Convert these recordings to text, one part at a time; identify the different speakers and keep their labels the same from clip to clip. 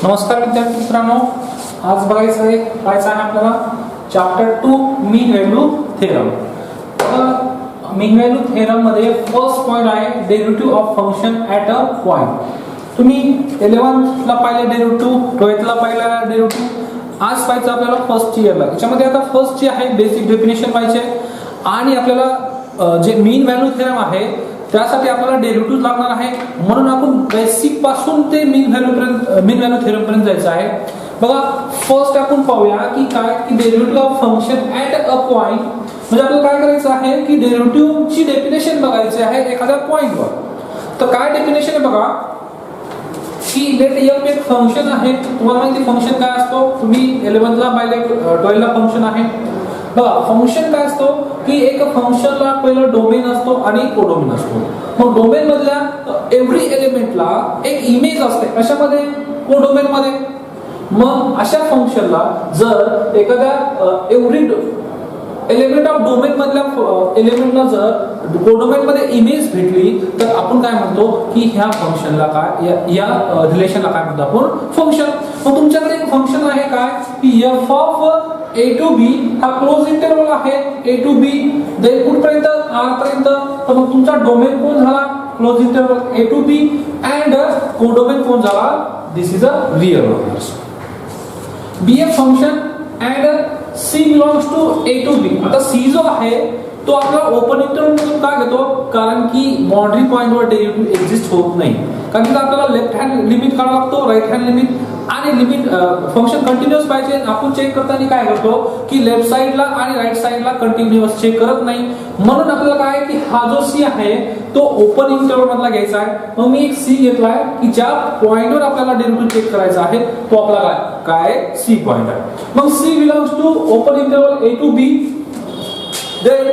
Speaker 1: नमस्कार विद्यार्थी मित्रांनो, आज बघायचं आहे आपल्याला चॅप्टर 2 मीन व्हॅल्यू थेरम. मीन व्हॅल्यू थेरम मध्ये फर्स्ट पॉइंट आहे derivative of function at a point. तुम्ही 11th ला पाहिले डेरिव्हेटिव्ह, 12th ला पाहिला डेरिव्हेटिव्ह, आज पाहायचं आपल्याला फर्स्ट इयरला. याच्यामध्ये आता फर्स्ट ची आहे बेसिक डेफिनेशन पाहिजे आणि आपल्याला जे मीन व्हॅल्यू थेरम आहे त्यासाठी आपल्याला डेरिव्हेटिव्ह लागणार आहे. म्हणून आपण बेसिक पासून ते मीन व्हॅल्यू थेरम पर्यंत जायचं आहे. बघा, फर्स्ट आपण पाहूया की काय की derivative of function at a point. म्हणजे आपल्याला काय करायचं आहे की डेरिव्हेटिव्ह ची डेफिनेशन बघायची आहे एखाद्या पॉइंटवर. तर काय डेफिनेशन आहे बघा की लेट एफ एक फंक्शन आहे. तुम्हाला माहिती फंक्शन काय असतो, तुम्ही 11th ला पाहिले, 12th ला फंक्शन आहे. बघा, फंक्शन काय असतो की एक फंक्शनला पहिलं डोमेन असतो आणि कोडोमेन असतो. मग डोमेन मधल्या एव्हरी एलिमेंटला एक इमेज असते, कशामध्ये, कोडोमेन मध्ये. मग अशा फंक्शनला जर एखाद्या एव्हरी एलिमेंट ऑफ डोमेन मधल्या एलिमेंटला जर कोडोमेन मध्ये इमेज भेटली तर आपण काय म्हणतो की ह्या फंक्शनला काय, या रिलेशनला काय म्हणतो आपण, फंक्शन. मग तुमच्याकडे एक फंक्शन आहे काय की f of a to b हा क्लोज इंटरवल आहे a to b, दे कुठपर्यंत, r पर्यंत. तर मग तुमचा डोमेन कोण झाला, close interval a to b, and codomain कोण झाला, this is a real numbers. b a function and c belongs to a to b. आता c जो आहे तो आपला ओपन इंटरवल मधून का घेतो, कारण की बाउंड्री पॉइंट वर डेरिव्हेटिव्ह एक्झिस्ट होत नाही. कारण की आपल्याला लेफ्ट हँड लिमिट काढावा लागतो, राईट हँड लिमिट, आणि लिमिट फंक्शन कंटिन्युअस पाहिजे. आपण चेक करताना काय करतो की लेफ्ट साइडला आणि राईट साइडला कंटिन्युअस चेक करत नाही. म्हणून आपल्याला काय की हा जो सी आहे तो ओपन इंटरवल मधला घ्यायचा आहे. मग मी एक सी घेतलाय की ज्या पॉइंटवर आपल्याला डेरिव्हेटिव्ह चेक करायचा आहे तो आपला काय सी पॉइंट आहे. मग C belongs to open interval A to B, then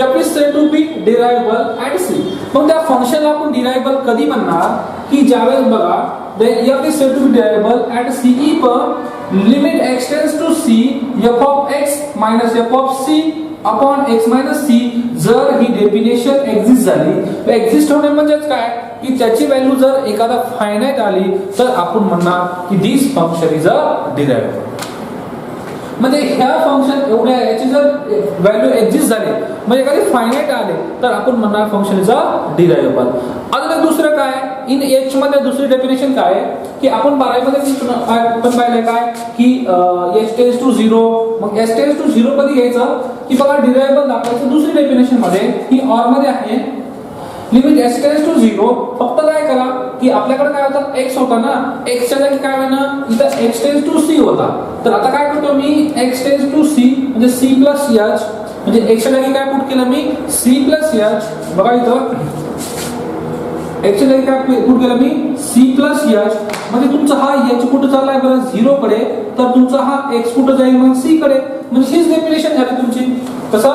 Speaker 1: f is said to be derivable at c. मग त्या फंक्शनला आपण डिरायबल कधी म्हणणार की ज्यावेळेस बघा then f is said to be derivable at c per limit x tends to c f of x minus f of c upon x minus c. जर ही डेफिनेशन एक्झिस्ट झाली, एक्झिस्ट होणे म्हणजेच काय की त्याची व्हॅल्यू जर एखादा फायनाइट आली तर आपण म्हणणार की दिस फंक्शन इज अ डिरायबल. म्हणजे ह्या फंक्शन एवढ्या याची जर व्हॅल्यू एक्झिस्ट झाली, म्हणजे एखादी फायनाइट आले तर आपण म्हणणार फंक्शन इज अ डिरायबल. अजून दुसरं काय इन एच मध्ये दुसरी डेफिनेशन काय की आपण 12वी मध्ये पण पाहिलंय काय की एच टेन्स टू 0. मग एच टेन्स टू 0 कधी घ्यायचं की बघा डिरायबल दाखवायचं दुसरी डेफिनेशन मध्ये ही ऑर मध्ये आहे. Limit x tends to 0. फक्त काय करा की आपल्याकडे काय होता x होता ना, x च्या जागी काय होईना इथं x टेन्स टू c होता. तर आता काय करतो मी x टेन्स टू c म्हणजे c प्लस h, म्हणजे x च्या जागी काय पुट केलं मी c प्लस h. बघा इथं x च्या जागी काय पुट केलं मी c प्लस h. म्हणजे तुमचा हा h कुठे चाललाय बरं 0 कडे, तर तुमचा हा x कुठे जाईल मग c कडे. म्हणजे हीच डेफिनेशन झाली तुमची. कसं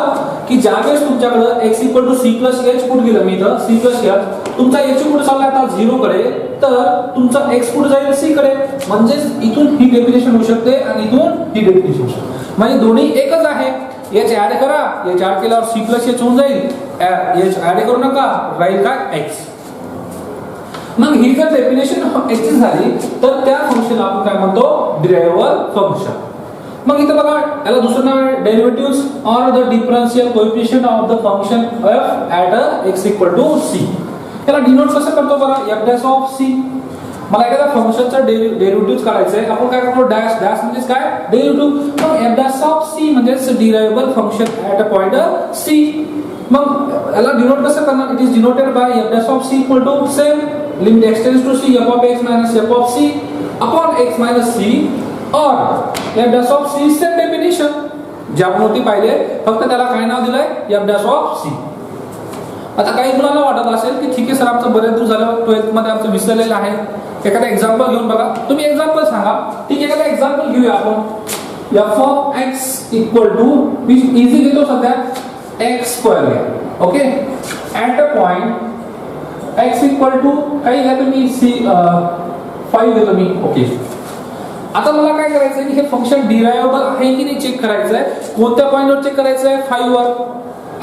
Speaker 1: की ज्यावेळेस तुमच्याकडे x equal to c plus h put केलं मी इथं c प्लस h, तुमचा h कुठे चालला आता 0 कडे, तर तुमचा x कुठे जाईल c कडे. म्हणजेच इथून ही डेफिनेशन होऊ शकते आणि इथून ही डेफिनेशन होऊ शकते. म्हणजे दोन्ही एकच आहे. h ऍड करा, h ऍड केल्यावर c प्लस h होऊन जाईल, h ऍड करू नका, राहील काय x. मग ही जर डेफिनेशन एक्झिस्ट झाली तर त्या फंक्शनला आपण काय म्हणतो, डिरायबल फंक्शन. मग इथं बघा याला दुसरं नाव आहे derivatives or the differential coefficient of the function f at x equal to c. याला डिनोट कसं करतो बघा, f डॅश ऑफ c. मला एखाद्या फंक्शनचा डेरिव्हेटिव्ह काढायचंय, आपण काय करतो डॅश, डॅश म्हणजे काय डेरिव्हेटिव्ह. मग f डॅश ऑफ c म्हणजे derivable function at a point c. मग याला डिनोट कसं करणार, it is denoted by f dash of c equal to same limit x tends to c f of x minus f of c upon x minus c or f dash of c same definition जे आपण होती पाहिले, फक्त त्याला काय नाव दिलंय f dash of c. आता काही मुलांना वाटत असेल की ठीक आहे सर आमचं बरेच दूर झालं, 12th मध्ये आमचं विसरलेलं आहे. एखादा एक्झाम्पल घेऊन बघा, तुम्ही एक्झाम्पल सांगा. ठीक आहे, एखादा एक्झाम्पल घेऊया आपण. f of x equal to easy घेतो सध्या x स्क्वेअर घ्या. Okay, at a point x equal to काही घ्या तुम्ही c 5 घेतो मी. ओके, आता मला काय करायचंय की हे फंक्शन डिरायबल आहे की नाही चेक करायचंय. कोणत्या पॉइंटवर चेक करायचंय, 5 वर.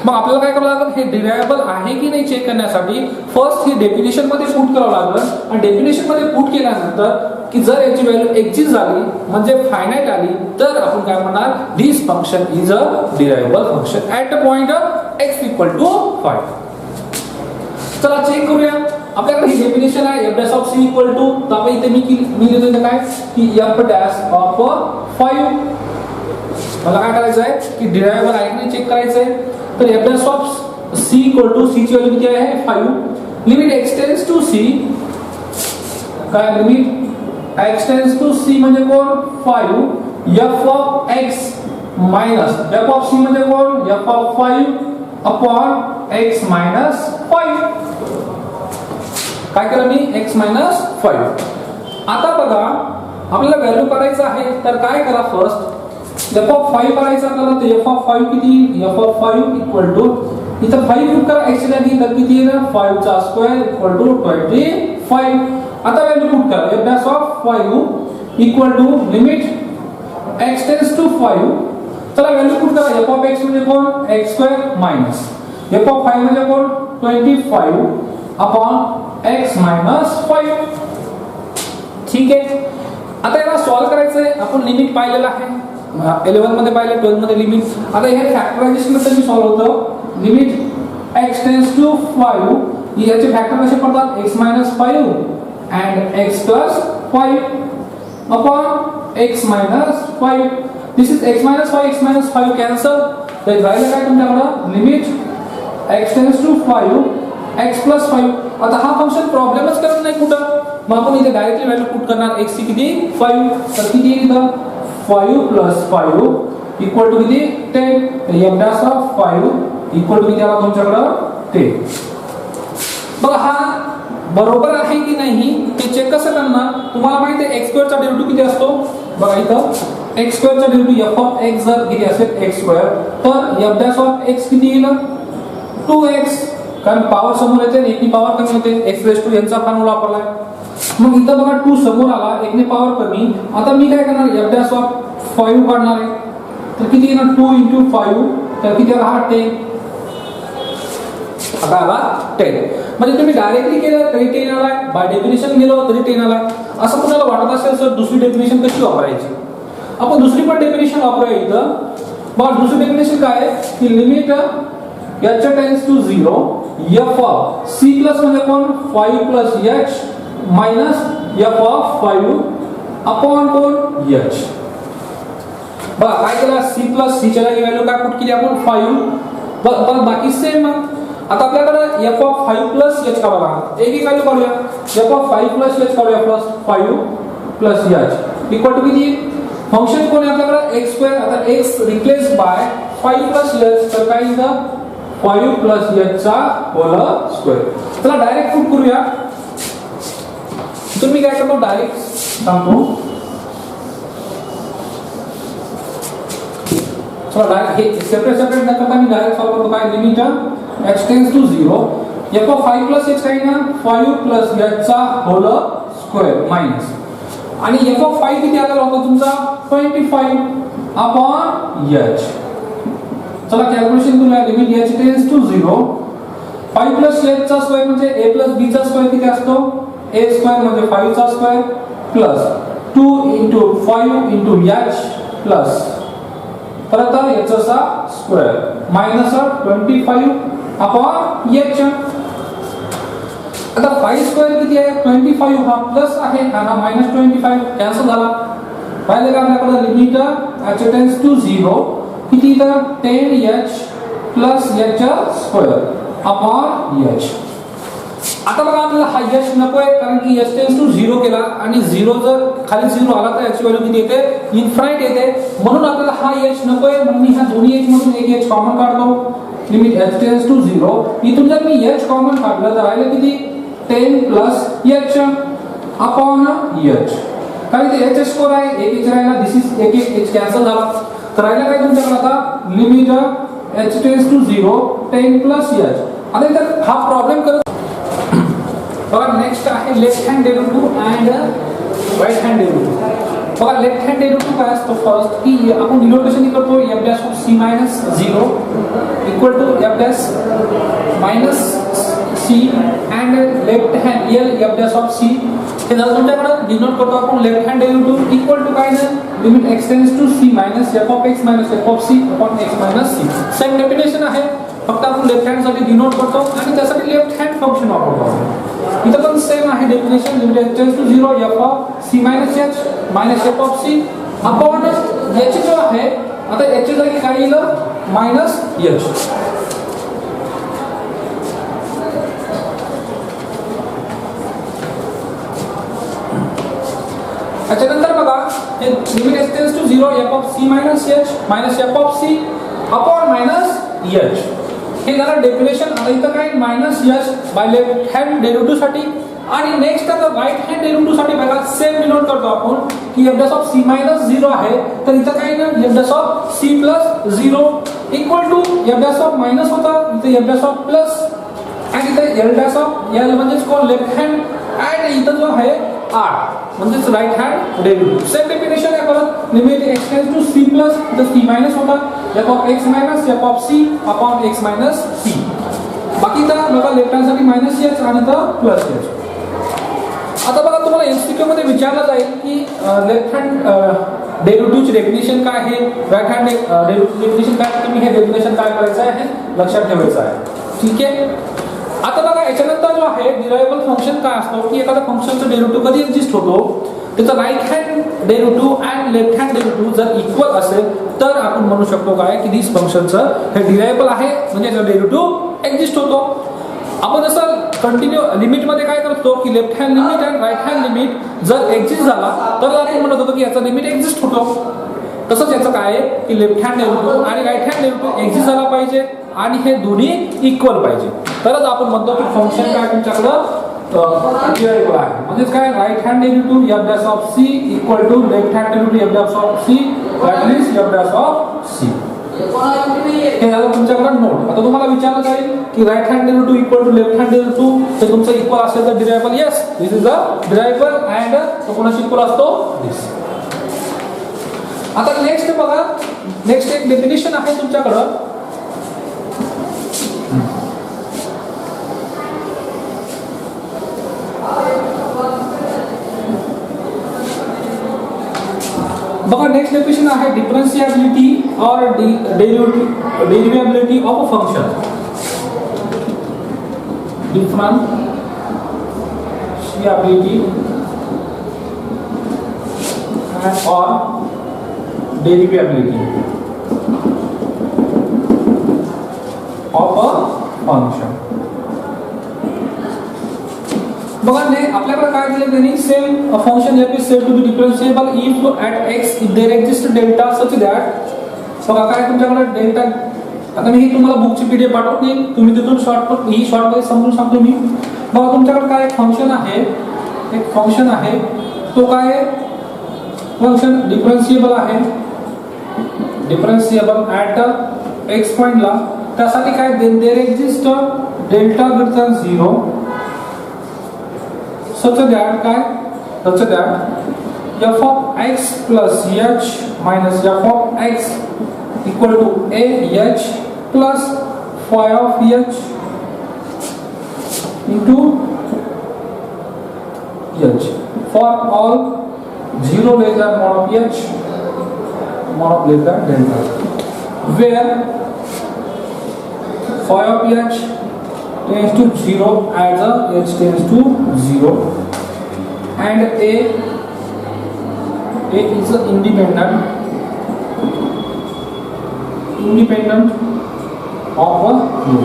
Speaker 1: मग आपल्याला काय करावं लागेल, हे डिरायबल आहे की नाही चेक करण्यासाठी फर्स्ट ही डेफिनेशन मध्ये पुट करावं लागेल. आणि डेफिनेशन मध्ये पुट केल्यानंतर की जर याची व्हॅल्यू एक्झिस्ट झाली म्हणजे फायनाइट आली तर आपण काय म्हणणार this function is a derivable function at a point x equal to 5. चला चेक करूया. आपल्याकडे ही डेफिनेशन आहे f dash of c equal to, तर आपण इथे मी लिहितो काय की f डॅश ऑफ 5. मला काय करायचं आहे की डिरायव्हेबल आहे की नाही चेक करायचं आहे. तर f dash of c equal to c ची व्हॅल्यू किती आहे 5. Limit x tends to c, काय limit x tends to c म्हणजे कोण 5 f of x minus f of c म्हणजे कोण f of 5 upon x minus 5. काय केलं मी x मायनस 5. आता बघा आपल्याला व्हॅल्यू करायचं आहे तर काय करा फर्स्ट f ऑफ 5 करायचं आपल्याला. तर f ऑफ 5 किती f ऑफ 5 इक्वल टू इथं 5 पुट करा x ची जागी तर किती येईल 5 चा स्क्वेअर इक्वल टू 25. आता व्हॅल्यू पुट करा f dash of 5 equal to limit x tends to 5. चला व्हॅल्यू पुट करा f ऑफ x म्हणजे कोण x square minus f of 5 म्हणजे कोण 25 अपॉन x मायनस 5. ठीक आहे. आता याला सॉल्व करायचं आहे. आपण लिमिट पाहिलेलं आहे 11 मध्ये पाहिलं 12 मध्ये लिमिट. आता हे फॅक्टरायझेशन मध्ये सॉल्व होतं. लिमिट x टेंड्स टू 5 याचे फॅक्टर कसे पडतात x minus 5 and x plus 5 upon x minus 5. This is x minus 5 cancel. तर राहिलं काय तुमच्याकडे limit x tends to 5 x plus 5. आता हा फंक्शन प्रॉब्लेमच करत नाही कुठं, मग आपण इथे डायरेक्टली व्हॅल्यू पुट करणार x ची किती 5. तर किती येईल इथं 5 plus 5 इक्वल टू किती 10. तर f dash of 5 equal to किती आला तुमच्याकडे 10. बघा हा बरोबर आहे की नाही ते चेक कसं करणार. तुम्हाला माहिती आहे x स्क्वेअर चा डेरिव्हेटिव्ह किती असतो. बघा इथं x स्क्वेअर चा डेरिव्हेटिव्ह f ऑफ x जर किती असेल x स्क्वेअर तर f डॅश ऑफ x किती येईल 2x. कारण पॉवर समोर येते आणि एकनी पॉवर कमी होते x रेज टू यांचा फॉर्म्युला वापरलाय. मग इथं बघा 2 समोर आला एकने पॉवर कमी. आता मी काय करणार f डॅश ऑफ 5 काढणार आहे. तर किती येणार 2 into 5 तर किती आला हा 10. आता आला 10. म्हणजे तुम्ही डायरेक्टली केलं तरी 10 आलाय, बाय डेफिनेशन गेलो तरी 10 आलाय. असं कुणाला वाटत असेल सर दुसरी डेफिनेशन कशी वापरायची, आपण दुसरी पण डेफिनेशन वापरूया इथं. बघा दुसरी डेफिनेशन काय आहे की limit h tends to 0 f of c plus म्हणजे कोण 5 plus h minus f of 5 upon कोण h. बघा काय केलं c प्लस c च्या जागी व्हॅल्यू काय पुट केली आपण 5. बघ बाकी सेम. आता आपल्याकडे f ऑफ 5 प्लस h काढावा लागणार. एक व्हॅल्यू काढूया f ऑफ 5 प्लस h काढूया plus 5 plus h equal to किती फंक्शन कोण आहे आपल्याकडे x स्क्वेअर. आता x replace by 5 plus h तर काय येईल 5 प्लस h चा होल स्क्वेअर. चला डायरेक्ट पुट करूया. तुम्ही काय करतो डायरेक्ट सांगतो. चला डायरेक्ट हे सेपरेट न करता मी डायरेक्ट सॉल्व करतो. काय limit x tends to 0 f of 5 plus h काय ना 5 प्लस h चा होल स्क्वेअर मायनस आणि f ऑफ 5 किती आला होता तुमचा 25 अपॉन h. चला कॅल्क्युलेशन करूया. Limit h tends to 0 5 plus h चा स्क्वेअर म्हणजे a प्लस b चा स्क्वेअर किती असतो a स्क्वेअर म्हणजे 5 चा square plus 2 into 5 into h plus परत h चा स्क्वेअर मायनस 25 अपॉन h. आता 5 स्क्वेअर किती आहे 25 हा प्लस आहे आणि हा मायनस 25 कॅन्सल झाला. पाहिलं का आपल्याकडे लिमिट h टेंड्स टू 0 किती तर 10h plus h square upon h. आता बघा आपल्याला हा h नकोय कारण की h टेंड्स टू 0 केला आणि 0 जर खाली 0 आला तर याची व्हॅल्यू किती येते इन्फायनाइट येते. म्हणून आपल्याला हा h नकोय म्हणून मी ह्या दोन्ही h मधून एक h कॉमन काढतो. लिमिट h टेंड्स टू 0 इथून जर मी h कॉमन काढलं तर राहिलं किती 10 प्लस h अपॉन h. कारण ते h स्क्वेअर आहे एक h राहिला दिस इज एक h कॅन्सल झाला. तर राहिलं काय तुमच्याकडे आता limit h tends to 0 10 plus h. आता इथं हा प्रॉब्लेम करत बघा. नेक्स्ट आहे left hand derivative and right hand derivative. बघा लेफ्ट हँड डेरिव्हेटिव्ह काय असतो फर्स्ट की आपण डिनोटेशन करतो f dash of c minus 0 equal to f dash minus c and left hand l f dash of C. हे झालं तुमच्याकडे. Denote करतो आपण left hand derivative equal to काय ना limit x tends to c minus f of x minus f of c upon x minus c. Same definition आहे, फक्त आपण लेफ्ट हँड साठी डिनोट करतो आणि त्यासाठी लेफ्ट हँड फंक्शन वापरतो. इथं पण सेम आहे definition. Limit x tends to 0 f of c minus h minus f of c upon h जो आहे आता एच जागी काय येईल मायनस एच. त्याच्यानंतर बघा हे limit x tends to 0 f of c minus f of c upon minus h. हे झालं डेफिनेशन. आता इथं काय minus h by left hand derivative साठी. आणि नेक्स्ट आता राईट हँड डेरिव्हेटिव्ह साठी बघा सेम डिनोट करतो आपण की f dash of c minus 0 आहे तर इथं काय ना f dash of c plus 0 equal to f dash of minus होता इथे एफ डॅश ऑफ प्लस आणि इथे एल डॅश ऑफ एल म्हणजेच कोण लेफ्ट हँड आणि इथं जो आहे आर म्हणजेच right hand derivative. Same definition आहे परत. Limit x tends to c plus इथं सी मायनस होता f of x minus f of c upon x minus c. बाकी इथं बघा लेफ्ट हँड साठी मायनस एच आणि इथं प्लस एच. आता बघा तुम्हाला एमसीक्यू मध्ये विचारलं जाईल की लेफ्ट हँड डेरिव्हेटिव्हची डेफिनेशन काय आहे, राईट हँड डेफिनेशन काय. तुम्ही हे डेफिनेशन काय करायचं आहे लक्षात ठेवायचं आहे. ठीक आहे. आता बघा याच्यानंतर जो आहे डिरायव्हेबल फंक्शन काय असतो की एखाद्या फंक्शनचं डेरिव्हेटिव्ह कधी एक्झिस्ट होतो त्याचा right hand derivative and left hand derivative जर इक्वल असेल तर आपण म्हणू शकतो काय की दिस फंक्शनचं हे डिरायव्हेबल आहे म्हणजे याचा डेरिव्हेटिव्ह एक्झिस्ट होतो. आपण जसं कंटिन्यू लिमिटमध्ये काय करतो की left hand limit and right hand limit जर एक्झिस्ट झाला तर आपण म्हणत होतो की याचा लिमिट एक्झिस्ट होतो. तसंच याचं काय आहे की लेफ्ट हँड डेरिव्हेटिव्ह आणि राईट हँड डेरिव्हेटिव्ह एक्झिस्ट झाला पाहिजे आणि हे दोन्ही इक्वल पाहिजे तरच आपण म्हणतो की फंक्शन काय तुमच्याकडं डिरायव्हेबल आहे. म्हणजेच काय right hand derivative F dash of C equal to left hand derivative F dash of C that means F dash of C. हे झालं तुमच्याकडे नोट. आता तुम्हाला विचारलं जाईल की right hand derivative equal to left hand derivative तर तुमचं इक्वल असेल तर derivable yes this is the derivable and तो कोणाशी इक्वल असतो दिस. आता नेक्स्ट बघा नेक्स्ट एक डेफिनेशन आहे तुमच्याकडं. बघा नेक्स्ट डेफिनेशन आहे डिफरन्शिएबिलिटी और डेरिवेबिलिटी ऑफ अ फंक्शन. डिफरन्शिएबिलिटी और डेरिवेबिलिटी ऑफ अ फंक्शन. बघा आपल्याकडे काय दिलं त्यांनी same function F is said to be differentiable if at X if there exist delta such that. बघा काय तुमच्याकडे डेल्टा. आता मी ही तुम्हाला बुकची पीडीएफ पाठवते तुम्ही तिथून शॉर्टकट ही शॉर्टमध्ये समजून सांगतो मी. बघा तुमच्याकडे काय फंक्शन आहे एक फंक्शन आहे तो काय फंक्शन डिफरन्शिएबल आहे डिफरन्शिएबल ॲट एक्स पॉइंटला. त्यासाठी काय there exist delta greater than 0 such that काय such that f of x plus h minus f of x equal to a h plus phi of h into h for all 0 less than mod of h mod of less than delta where phi of h tends to 0 as a h tends to 0 and a is a independent of a h.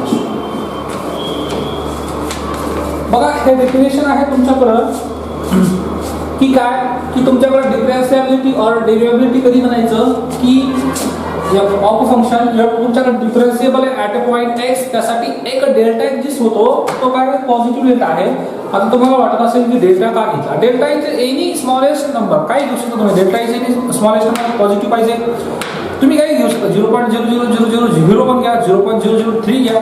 Speaker 1: बघा हे definition आहे तुमच्याकडं की काय की तुमच्याकडे डिफरन्शिएबिलिटी और डेरिवेबिलिटी कधी म्हणायचं की ऑफ फंक्शन तुमच्याकडे डिफरन्शिएबल आहे ॲट अ पॉइंट एक्स त्यासाठी एक डेल्टा एक्झिस्ट होतो तो काय पॉझिटिव्ह डेल्टा आहे. आता तुम्हाला वाटत असेल की डेल्टा का घेतला. Delta is any smallest number काही घेऊ शकता तुम्ही. Delta is any smallest number positive पाहिजे तुम्ही काही घेऊ शकता 0.0000 पण घ्या 0.003 घ्या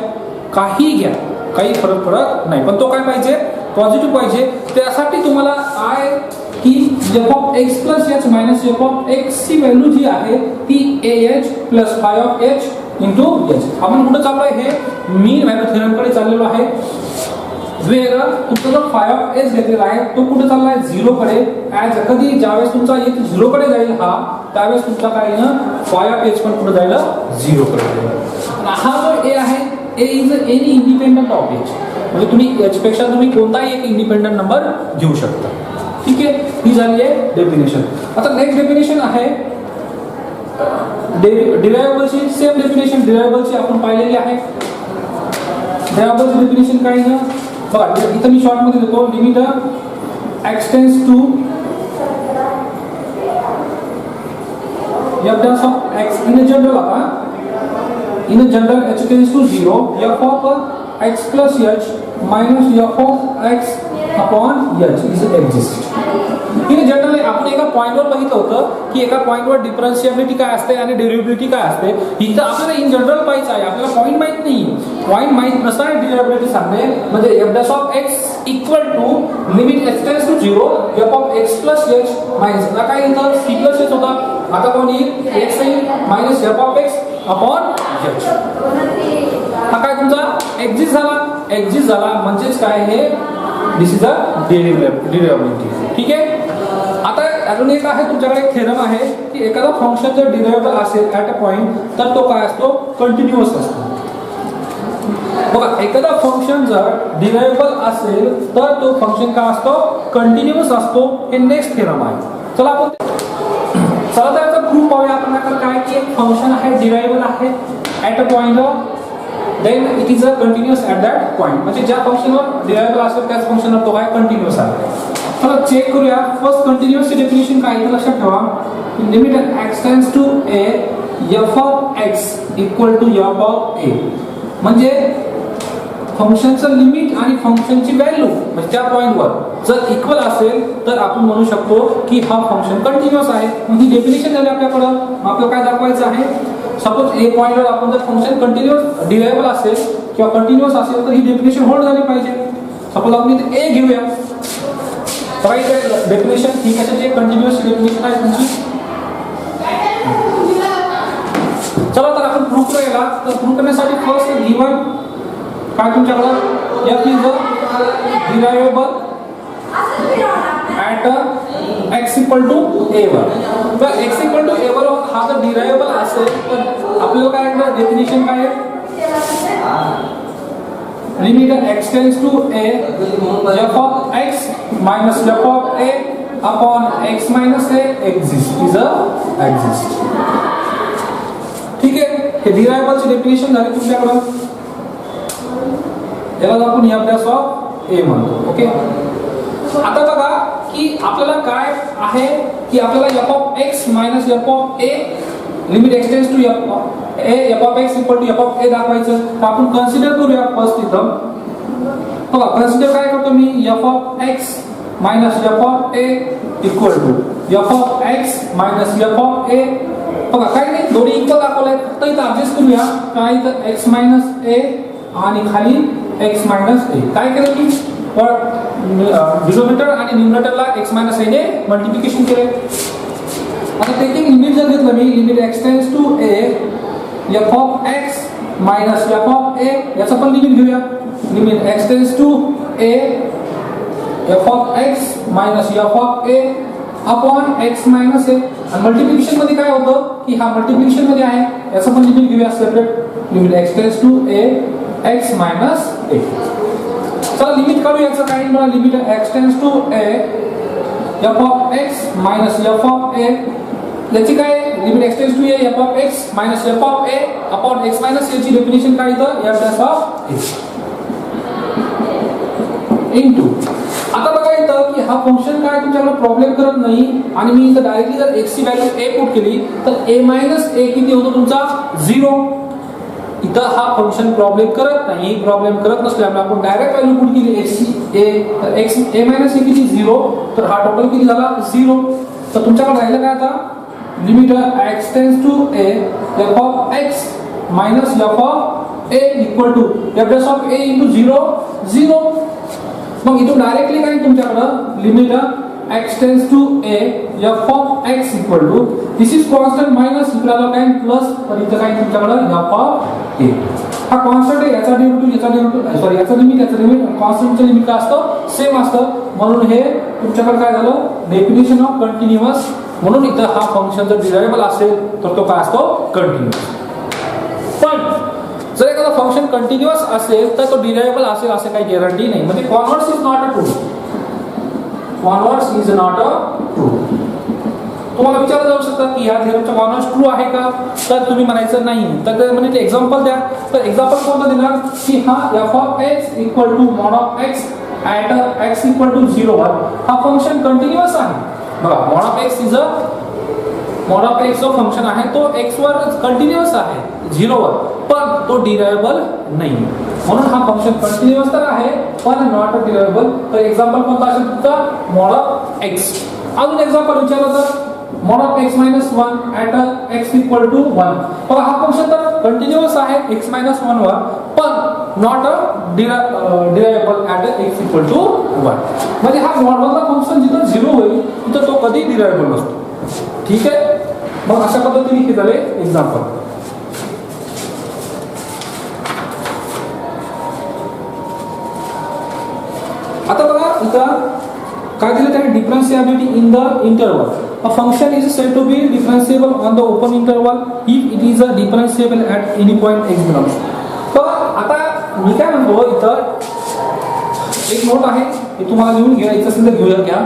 Speaker 1: काही घ्या काही फरक पडत नाही पण तो काय पाहिजे पॉझिटिव्ह पाहिजे. त्यासाठी तुम्हाला काय की f of x plus h minus f of x ची व्हॅल्यू जी आहे ती ah plus phi of h into h. आपण कुठे चाललोय हे मीन व्हॅल्यू थेरम कडे चाललेलो आहे. वेअर तुमचा जो फाय ऑफ एस घेतलेला आहे तो कुठे चाललाय 0 कडे. ऍज कधी ज्यावेळेस तुमचा एक 0 कडे जाईल हा, त्यावेळेस तुमचा काय ना फाय ऑफ एस पण कुठे जाईल 0 कडे जाईल. हा जो ए आहे, a is any independent of H, म्हणजे तुम्ही एच पेक्षा तुम्ही कोणताही एक इंडिपेंडंट नंबर घेऊ शकता. ठीक आहे, ही झाली आहे डेफिनेशन. आता नेक्स्ट डेफिनेशन आहे डिरायव्हेबलची. सेम डेफिनेशन डिरायव्हेबलची आपण पाहिलेली आहे. डिरायव्हेबलची डेफिनेशन काय ना बघा, इथं मी शॉर्ट मध्ये देतो. Limit x tends to f dash of x in a general आता in a general h tends to 0 f of x plus h minus f of x upon h is exist. In general आपण एका पॉइंटवर बघितलं होतं की एका पॉइंटवर डिफरन्शिएबिलिटी काय असते आणि डेरिव्हेबिलिटी काय असते. इथं आपल्याला इन जनरल पाहिजे आहे, आपल्याला पॉइंट माहित नाही. पॉइंट माहित नसताना डेरिव्हेबिलिटी सांगणे म्हणजे f dash of x equal to limit x tends to 0 f of x plus h minus आता काय इथं c plus h होता, आता कोण येईल x येईल minus f of x upon h. हा काय तुमचा एक्झिस्ट झाला म्हणजेच काय हे दिस इज अ डेरिव्हेबिलिटी. ठीक आहे. आता अजून एक आहे तुमच्याकडे एक थेरम आहे की एखादा फंक्शन जर डिरायव्हेबल असेल ऍट अ पॉइंट तर तो काय असतो कंटिन्युअस असतो. बघा, एखादा फंक्शन जर डिरायव्हेबल असेल तर तो फंक्शन काय असतो कंटिन्युअस असतो. हे नेक्स्ट थेरम आहे. चला तर याचा प्रूफ पाहूया आपण. काय की एक फंक्शन आहे डिरायव्हेबल आहे at a point, then it is a continuous at that point. म्हणजे ज्या फंक्शनवर डिरायव्हेबल असेल त्याच फंक्शनवर तो काय कंटिन्युअस आहे. चला चेक करूया. फर्स्ट कंटिन्युअसची डेफिनेशन काय आहे लक्षात ठेवा. Limit x tends to a f of x equal to f of a. म्हणजे फंक्शनचं लिमिट आणि फंक्शनची व्हॅल्यू म्हणजे त्या पॉइंटवर जर इक्वल असेल तर आपण म्हणू शकतो की हा फंक्शन कंटिन्युअस आहे. मग ही डेफिनेशन झाली आपल्याकडं. मग आपल्याला काय दाखवायचं आहे, सपोज ए पॉइंटवर आपण जर फंक्शन कंटिन्युअस डिरायव्हेबल असेल किंवा कंटिन्युअस असेल तर ही डेफिनेशन होल्ड झाली पाहिजे. सपोज आपण इथे ए घेऊया. डेफिनेशन ही कशाची कंटिन्युअस डेफिनेशन आहे तुमची. चला तर आपण प्रूफ करायला, तर प्रूफ करण्यासाठी फर्स्ट गिवन काय तुमच्याकडं f is a derivable at x equal to a वर. तर x इक्वल टू a वर हा जर डिरायव्हेबल असेल तर आपल्याला काय डेफिनेशन काय आहे, limit x tends to a f of x minus f of a upon x minus a exist is a exist. ठीक आहे. हे डिरायव्हेबलची डेफिनेशन झाली तुमच्याकडं. याला आपण f dash of a म्हणतो. ओके. आता बघा की आपल्याला काय आहे की आपल्याला f of x minus f of a limit x tends to f of x equal to f of a दाखवायचं. तर आपण कन्सिडर करूया फर्स्ट इथं. बघा कन्सिडर काय करतो मी f of x minus f of a equal to f of x minus f of a. बघा काय नाही दोन्ही इक्वल दाखवले, फक्त इथं ऍडजस्ट करूया. काय इथं x minus a आणि खाली x minus a. काय केलं मी डिनोमिनेटर आणि न्यूमरेटरला x minus a ने मल्टिप्लिकेशन केले. आता त्याची लिमिट जर घेतलं मी limit x tends to a f of x minus f of a याचा पण लिमिट घेऊया. Limit x tends to a f of x minus f of a upon x minus a. आणि मल्टिप्लिकेशन मध्ये काय होतं की हा मल्टिप्लिकेशन मध्ये आहे, याचा पण लिमिट घेऊया separate. Limit x tends to a x minus a. चला लिमिट काढू याचं काय बघा. Limit x tends to a f of x minus f of a याची काय limit x tends to a f of x minus f of a upon x minus a ची definition काय इथं f dash of a into. आता बघा इथं की हा फंक्शन काय तुमच्याकडे प्रॉब्लेम करत नाही आणि मी इथं डायरेक्टली जर x ची व्हॅल्यू a पुट केली तर a minus a किती होतो तुमचा 0. इथं हा फंक्शन प्रॉब्लेम करत नाही. प्रॉब्लेम करत नसल्यामुळे आपण डायरेक्ट व्हॅल्यू पुट केली x ची a, तर x a minus a किती 0, तर हा टोटल किती झाला 0. तर तुमच्याकडे राहिलं काय आता limit x tends to a f of x minus f of a equal to f dash of a into 0 0. मग इथून डायरेक्टली काय तुमच्याकडे limit x tends to a f of x equal to this is constant minus इकडे आला काय plus, तर इथं काय तुमच्याकडे f of a. हा कॉन्स्टंट आहे, याचा डेरिव्हेटिव्ह सॉरी याचा लिमिट कॉन्स्टंटचं लिमिट काय असतं सेम असतं, म्हणून हे तुमच्याकडे काय झालं डेफिनेशन ऑफ कंटिन्युअस. म्हणून इथं हा फंक्शन जर डिरायव्हेबल असेल तर तो काय असतो कंटिन्युअस. पण जर एखादा फंक्शन कंटिन्युअस असेल तर तो डिरायव्हेबल असेल असं काही गॅरंटी नाही. म्हणजे converse is not a true, converse is not a true. तुम्हाला विचारलं जाऊ शकतं की ह्या थेरमचा कॉन्व्हर्स ट्रू आहे का, तर तुम्ही म्हणायचं नाही. तर म्हणजे एक्झाम्पल द्या. तर एक्झाम्पल कोणतं देणार की हा f of x equal to mod of x at x equal to 0 वर हा फंक्शन कंटिन्युअस आहे. बघा मॉड ऑफ एक्स जो फंक्शन आहे तो एक्स वर कंटिन्युअस आहे 0 वर, पण तो डिरायव्हेबल नाही. म्हणून हा फंक्शन कंटिन्युअस तर आहे पण नॉट डिरायव्हेबल. तर एक्झाम्पल कोणता असेल तुमचा मॉड ऑफ एक्स. अजून एक्झाम्पल विचारलं तर mod of x minus 1 at x equal to 1. बघा हा फंक्शन तर कंटिन्युअस आहे x minus 1 वर, पण not a derivable at x equal to 1. म्हणजे हा मॉड 1 ला फंक्शन जिथं 0 होईल तिथं तो कधी डिरायव्हेबल नसतो. ठीक आहे. मग अशा पद्धतीने हे झाले एक्झाम्पल. आता बघा इथं काय दिलं आहे differentiability in the interval. A function is said to be differentiable on the open interval if it is a differentiable at any point x belongs. तर आता मी काय म्हणतो इथं एक नोट आहे हे तुम्हाला लिहून घ्यायचं असेल तर घेऊया घ्या.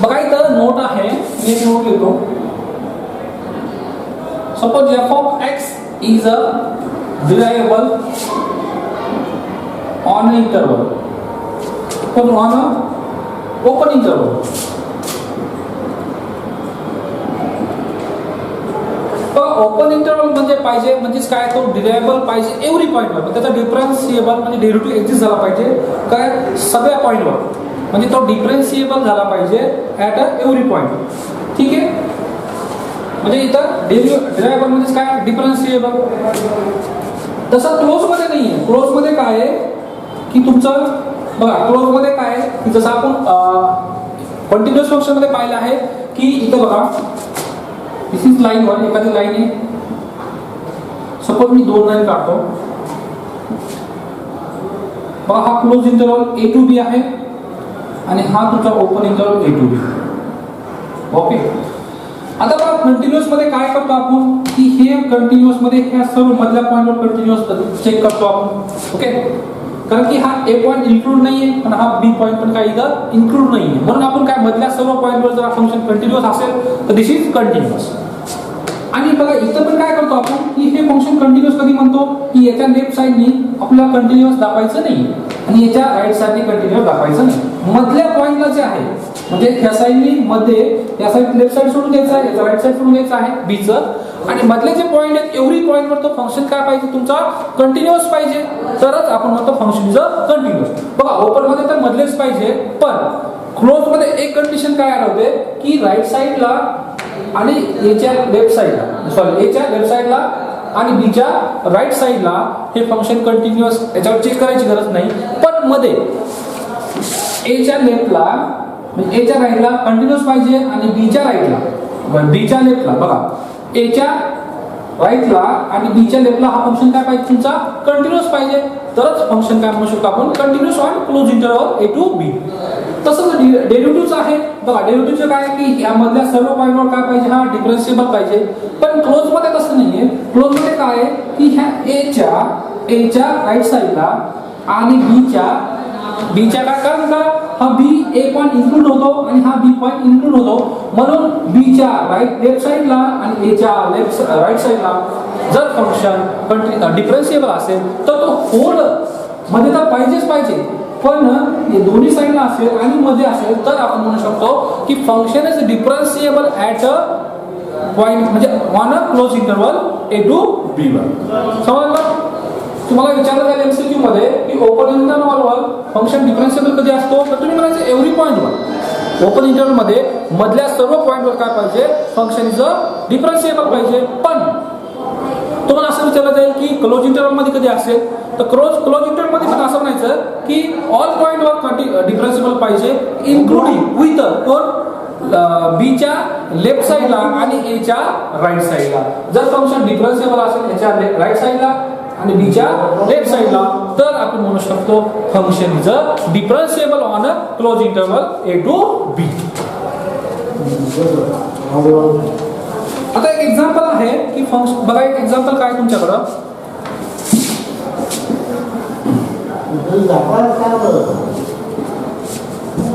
Speaker 1: बघा इथं नोट आहे, मी एक नोट लिहितो. Suppose f of x is a variable on an interval, or on a open interval. तो ओपन इंटरवल म्हणजे पाहिजे म्हणजेच काय तो डिरायव्हेबल पाहिजे एव्हरी पॉइंटवर, पण त्याचा डिफरन्शिएबल म्हणजे डेरिव्हेटिव्ह एक्झिस्ट झाला पाहिजे काय सगळ्या पॉइंटवर. म्हणजे तो डिफरन्शिएबल झाला पाहिजे ॲट अ एव्हरी पॉइंट. ठीक आहे. म्हणजे इथं डिरायव्हेबल म्हणजे काय डिफरन्शिएबल. तसं क्लोज मध्ये नाहीये. क्लोज मध्ये काय आहे की तुमचं बघा क्लोज मध्ये काय आहे की जसं आपण कंटिन्युअस फंक्शन मध्ये पाहिलं आहे की इथं बघा दिस इज लाईन 1 एखादी लाईन आहे. सपोज मी 2 लाईन काढतो. बघा हा close interval a to b आहे आणि हा तुमचा open interval a to b. Okay. आता बघा कंटिन्युअस मध्ये काय करतो आपण की हे कंटिन्युअस मध्ये ह्या सर्व मधल्या पॉइंटवर कंटिन्युअस चेक करतो आपण. ओके. कारण की हा ए पॉइंट इन्क्लूड नाहीये पण हा बी पॉइंट पण काय इथं इन्क्लूड नाहीये. म्हणून आपण काय मधल्या सर्व पॉइंटवर जर फंक्शन कंटिन्युअस असेल तर दिस इज कंटिन्युअस. आणि बघा इथं पण काय करतो आपण की हे फंक्शन कंटिन्युअस कधी म्हणतो की याच्या लेफ्ट साइडनी आपल्याला कंटिन्युअस दाखवायचं नाही आणि याच्या राईट साइडनी कंटिन्युअस दाखवायचं नाही. मधल्या पॉइंटला जे आहे म्हणजे ह्या साइडनी मध्ये या साइड लेफ्ट साइड सोडून द्यायचा आहे, याचा राईट साइड सोडून द्यायचा आहे b चं. आणि मधले जे पॉइंट आहेत एव्हरी पॉइंटवर तो फंक्शन काय पाहिजे तुमचा कंटिन्युअस पाहिजे, तरच आपण म्हणतो फंक्शन इज कंटिन्युअस. बघा ओपन मध्ये तर मधलेच पाहिजे, पण क्लोज मध्ये एक कंडिशन काय आढळते की राईट साइडला आणि एच्या लेफ्ट साइडला सॉरी एच्या लेफ्ट साइडला आणि बीच्या राईट साइडला हे फंक्शन कंटिन्युअस याच्यावर चेक करायची गरज नाही. पण मध्ये एच्या लेफ्टला म्हणजे एच्या राईटला कंटिन्युअस पाहिजे आणि बीच्या राईटला बीच्या लेफ्टला बघा एच्या राईटला आणि बीच्या लेफ्टला हा फंक्शन काय पाहिजे तुमचा कंटिन्युअस पाहिजे, तरच फंक्शन काय म्हणू शकतो आपण continuous on close interval a to b. तसंच डेरिव्हेटिव्हचं आहे. बघा डेरिव्हेटिव्हचं काय की यामधल्या सर्व पॉइंटवर काय पाहिजे हा डिफरन्शिएबल पाहिजे. पण क्लोज मध्ये तसं नाहीये. क्लोज मध्ये काय आहे की ह्या एच्या राईट साइडला आणि बीच्या काय कारण का हा बी ए पॉइंट इन्क्लूड होतो आणि हा बी पॉइंट इन्क्लूड होतो. म्हणून बीच्या लेफ्ट साइडला आणि एच्या राईट साइडला जर फंक्शन डिफरन्शिएबल असेल तर तो होल मध्ये तर पाहिजेच पाहिजे, पण हे दोन्ही साइडला असेल आणि मध्ये असेल तर आपण म्हणू शकतो की function is differentiable at a point म्हणजे on a close interval a to b वर. समजलं. तुम्हाला विचारलं जाईल एमसीक्यू मध्ये की ओपन इंटरवलवर फंक्शन डिफरन्शिएबल कधी असतो तर तुम्ही म्हणायचं एव्हरी पॉइंटवर. ओपन इंटरवल मध्ये मधल्या सर्व पॉइंटवर काय पाहिजे फंक्शन इज डिफरन्शिएबल पाहिजे. पण तुम्हाला असं विचारलं जाईल की क्लोज इंटरवल मध्ये कधी असेल तर क्लोज इंटरव्हल मध्ये पण असं म्हणायचं की ऑल पॉइंटवर डिफरन्शिएबल पाहिजे इन्क्लुडिंग विथ कोण बी च्या लेफ्ट साइडला आणि ए च्या राईट साइडला. जर फंक्शन डिफरन्शिएबल असेल याच्या राईट साइडला आणि बी च्या लेफ्ट साइडला तर आपण म्हणू शकतो function is differentiable on a close interval A to B. आता एक एक्झाम्पल आहे की फंक्शन बघा. एक एक्झाम्पल काय तुमच्याकडं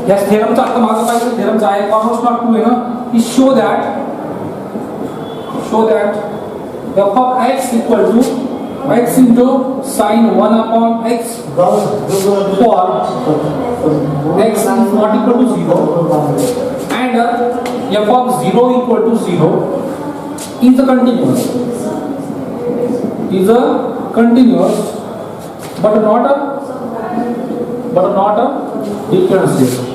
Speaker 1: या थेरमचा आता मागं पाहिजे थेरमचा आहे कॉमर्स नॉट टू आहे ना की show that f of x equal to x into sin 1 upon x for x is not equal to 0 and f of 0 equal to 0 is a continuous but not a differentiable.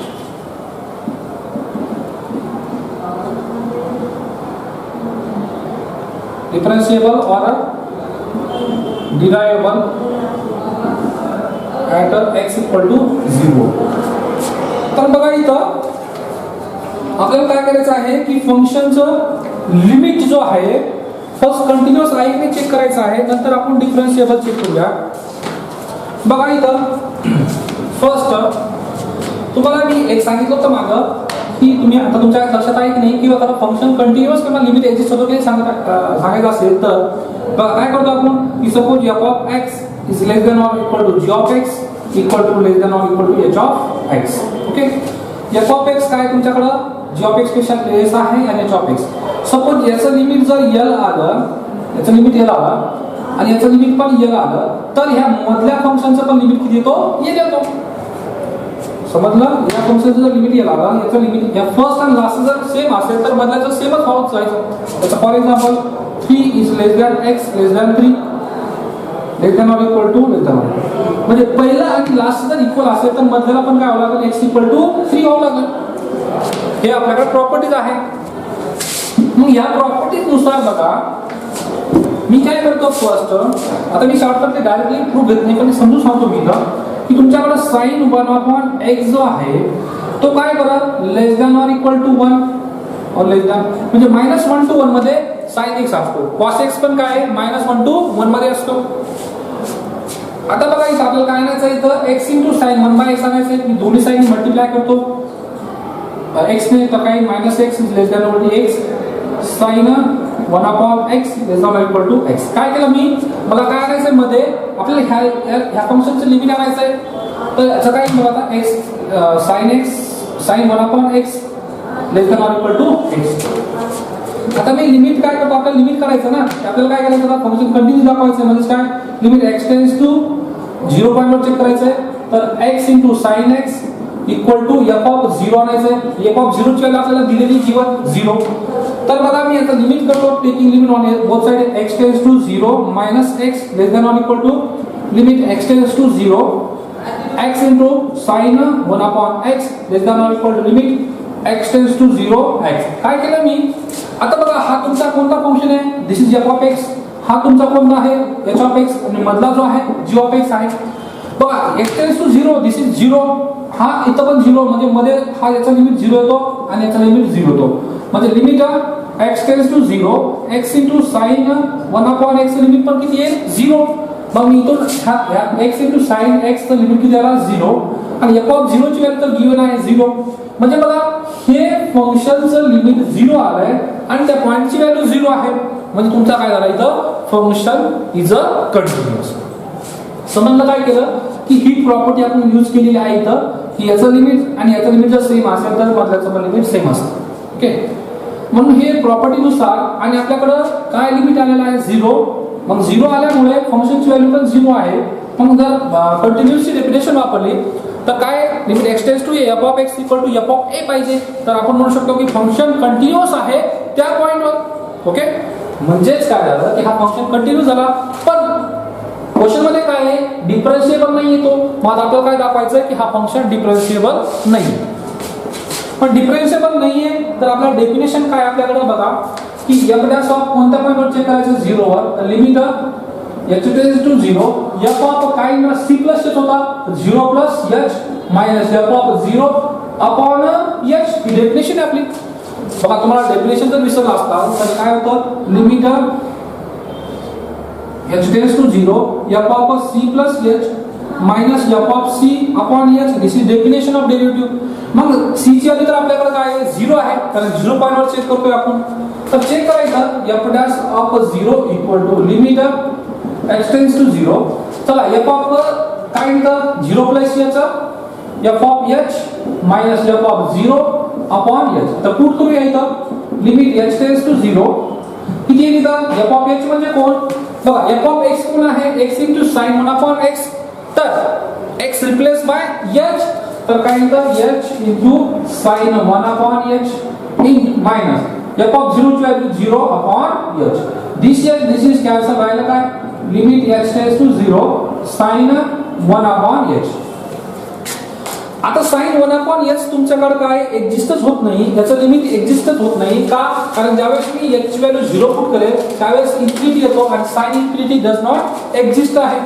Speaker 1: Differentiable or a derivable at x equal to 0. तर बघा इथं आपल्याला काय करायचं आहे की फंक्शनचं limit जो आहे फर्स्ट कंटिन्युअस आहे की चेक करायचं आहे नंतर आपण डिफरन्शिएबल चेक करूया. बघा इथं फर्स्ट तुम्हाला मी एक सांगितलं होतं मागं की तुम्ही आता तुमच्या लक्षात आहे की नाही की आता फंक्शन कंटिन्युअस किंवा लिमिट एक्झिस्ट होतो की सांगायचं असेल तर काय करतो आपण की suppose f of x is less than or equal to g of x equal to less than or equal to h of x. Okay f of x काय तुमच्याकडं g of x पेक्षा लेस आहे आणि h of x. सपोज याचं limit जर l आलं याचं limit l आलं आणि याचं लिमिट पण l आलं तर ह्या मधल्या फंक्शनचं पण लिमिट किती येतो l येतो. समजलं. या फंक्शनचं जर लिमिट येईल आला याचं लिमिट या फर्स्ट आणि लास्ट जर सेम असेल तर मधल्याचं सेमच होत जायचं. त्याचं for example 3 is less than x less than 3 less than or equal to less than or म्हणजे पहिला आणि लास्ट जर इक्वल असेल तर मधल्याला पण काय व्हावं लागेल x equal to 3 व्हावं लागेल. हे आपल्याकडे प्रॉपर्टीज आहे. मग या प्रॉपर्टीज नुसार बघा मी काय करतो फर्स्ट आता मी शॉर्टकट डायरेक्टली प्रूफ घेत नाही पण समजून सांगतो मी ना की तुमच्याकडे sin 1 upon x जो आहे तो काय करत लेस दॅन ऑर इक्वल टू 1 और लेस दॅन म्हणजे -1 to 1 मध्ये sin x असतो. cos x पण काय आहे -1 to 1 मध्ये असतो. आता बघा इथं आपल्याला काय आणायचं इथं x into sin 1/x आणायचं. मी दोन्ही साइड मल्टिप्लाय करतो x ने तर काय -x is less than or equal to x sin 1 upon x less than or equal to x. काय केलं मी मला काय आणायचंय मध्ये आपल्याला ह्या फंक्शनचं लिमिट आणायचंय तर याचं काय बघा आता x sin 1 upon x less than or equal to x. आता मी लिमिट काय करतो आपल्याला लिमिट करायचं ना आपल्याला काय करायचं आता फंक्शन कंटिन्यू दाखवायचं म्हणजे काय लिमिट x टेंड्स टू 0 पॉइंटवर चेक करायचंय तर x into sin x equal to f of 0 आणायचंय. f of 0 ची व्हॅल्यू आपल्याला दिलेली किंवा 0 तर बघा मी आता लिमिट करतो taking limit on both side x tends to 0 minus x less than or equal to limit x tends to 0 x into sin 1 upon x less than or equal to limit x tends to 0 x. काय केलं मी आता बघा हा तुमचा कोणता function आहे दिस is f of x. हा तुमचा कोणता आहे h of x आणि मधला जो आहे g of x आहे. बघा x tends to 0 this is 0 हा इथं पण 0 म्हणजे मध्ये हा याचा लिमिट 0 येतो आणि याचा लिमिट 0 येतो म्हणजे limit x tends to 0 x into sin 1 upon x limit पण किती आहे 0. मग मी इथून x into sin x चं लिमिट किती आला 0 आणि f of 0 ची व्हॅल्यू तर गिवन आहे 0 म्हणजे बघा हे फंक्शनचं लिमिट 0 आलंय आणि त्या पॉइंटची व्हॅल्यू 0 आहे म्हणजे तुमचा काय झाला इथं फंक्शन इज अ कंटिन्युअस. समजलं काय केलं की ही प्रॉपर्टी आपण यूज केलेली आहे इथं की याचं लिमिट आणि याचं लिमिट जर सेम असेल तर मधल्याचं पण लिमिट सेम असतं. ओके म्हणून हे प्रॉपर्टीनुसार आणि आपल्याकडं काय लिमिट आलेलं आहे 0 मग 0 आल्यामुळे फंक्शनची व्हॅल्यू पण 0 आहे. मग जर कंटिन्युअसची डेफिनेशन वापरली तर काय limit x tends to f of x equal to f of a पाहिजे तर आपण म्हणू शकतो की फंक्शन कंटिन्युअस आहे त्या पॉइंटवर. ओके म्हणजेच काय झालं की हा फंक्शन कंटिन्यू झाला पण क्वेश्चन मध्ये काय आहे डिफरन्शिएबल नाही येतो. मग आपल्याला काय दाखवायचं की हा फंक्शन डिफरन्शिएबल नाही. पण डिफरन्शिएबल नाहीये तर आपलं डेफिनेशन काय आपल्याकडे बघा की f डॅश ऑफ कोणत्या पॉइंटवर चेक करायचं 0 वर तर limit h tends to 0 f of काय ना सी प्लस एच होता 0 plus h minus f of 0 upon h ही डेफिनेशन आहे आपली. बघा तुम्हाला डेफिनेशन जर विसरला असता तर काय होतं limit h tends to 0 f of c plus h minus f of c upon h this is definition of derivative. मग c ची आधी तर आपल्याकडे काय आहे 0 आहे कारण 0 पॉइंट वर चेक करतोय आपण. तर चेक करायचं f dash of 0 equal to limit h tends to 0. चला f ऑफ काय येतं 0 plus h f of h minus f of 0 upon h. तर पुट करूया इथं लिमिट h टेंड्स टू 0 किती येईल इथं f ऑफ h म्हणजे कोण बघा f ऑफ x कोण आहे x into sin 1 upon x. तर x रिप्लेस बाय h तर काय येतं h into sin 1 upon h in minus f of 0 ची value 0 upon h. This is cancel राहिलं काय limit h tends to 0 sin 1 upon h. आता sin 1 upon h तुमच्याकडे काय एक्झिस्टच होत नाही याचं लिमिट एक्झिस्टच होत नाही का कारण ज्यावेळेस मी h ची व्हॅल्यू 0 पुट करेल त्यावेळेस इन्फिनिटी येतो आणि sin infinity does not exist आहे.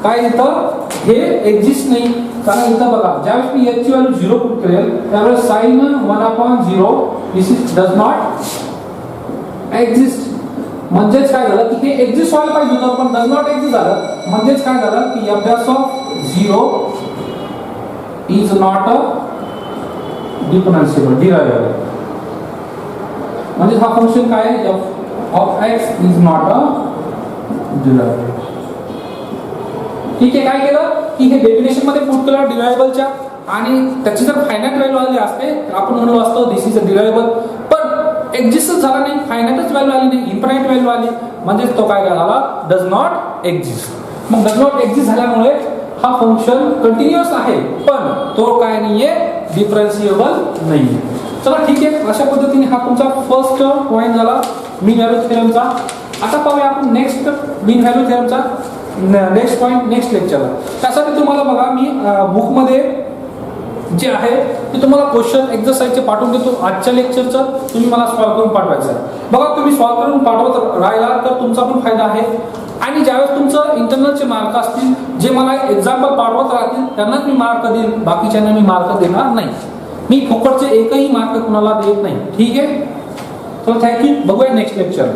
Speaker 1: काय इथं हे एक्झिस्ट नाही कारण इथं बघा ज्यावेळेस मी h ची व्हॅल्यू 0 पुट करेल त्यावेळेस sin 1 upon 0 this is does not exist. म्हणजेच काय झालं की हे एक्झिस्ट व्हायला पाहिजे होतं पण डज नॉट एक्झिस्ट झालं. म्हणजेच काय झालं की f dash of 0 is not a differentiable derivable. म्हणजे हा फंक्शन काय आहे f of x is not a derivable. ठीक आहे काय केलं की हे डेफिनेशन मध्ये पुट केलं डिरायव्हेबलच्या आणि त्याची जर फायनाइट व्हॅल्यू आली असते आपण म्हणू असतो दिस इज अ डिरायव्हेबल पण एक्झिस्टच झाला नाही फायनाइटच व्हॅल्यू आली नाही इन्फायनाइट व्हॅल्यू आली म्हणजे तो काय झाला डज नॉट एक्झिस्ट. मग डज नॉट एक्झिस्ट झाल्यामुळे हा फंक्शन कंटिन्युअस आहे पण तो काय नाहीये डिफरन्शिएबल नाहीये. चला ठीक आहे अशा पद्धतीने हा तुमचा फर्स्ट पॉइंट झाला मीन व्हॅल्यू थेरमचा. आता पाहूया आपण नेक्स्ट मीन व्हॅल्यू थेरमचा नेक्स्ट पॉइंट नेक्स्ट लेक्चरला. त्यासाठी तुम्हाला बघा मी बुक मध्ये जे आहे ते तुम्हाला क्वेश्चन एक्सरसाइजचे पाठवून देतो आजच्या लेक्चरचं तुम्ही मला सॉल्व्ह करून पाठवायचं आहे. बघा तुम्ही सॉल्व्ह करून पाठवत राहिला तर तुमचा पण फायदा आहे आणि ज्यावेळेस तुमचं इंटरनलचे मार्क असतील जे मला एक्झाम्पल पाठवत राहतील त्यांनाच मी मार्क देईन बाकीच्यांना मी मार्क देणार नाही. मी फुकटचे एकही मार्क कुणाला देत नाही. ठीक आहे तर थँक्यू बघूया नेक्स्ट लेक्चर.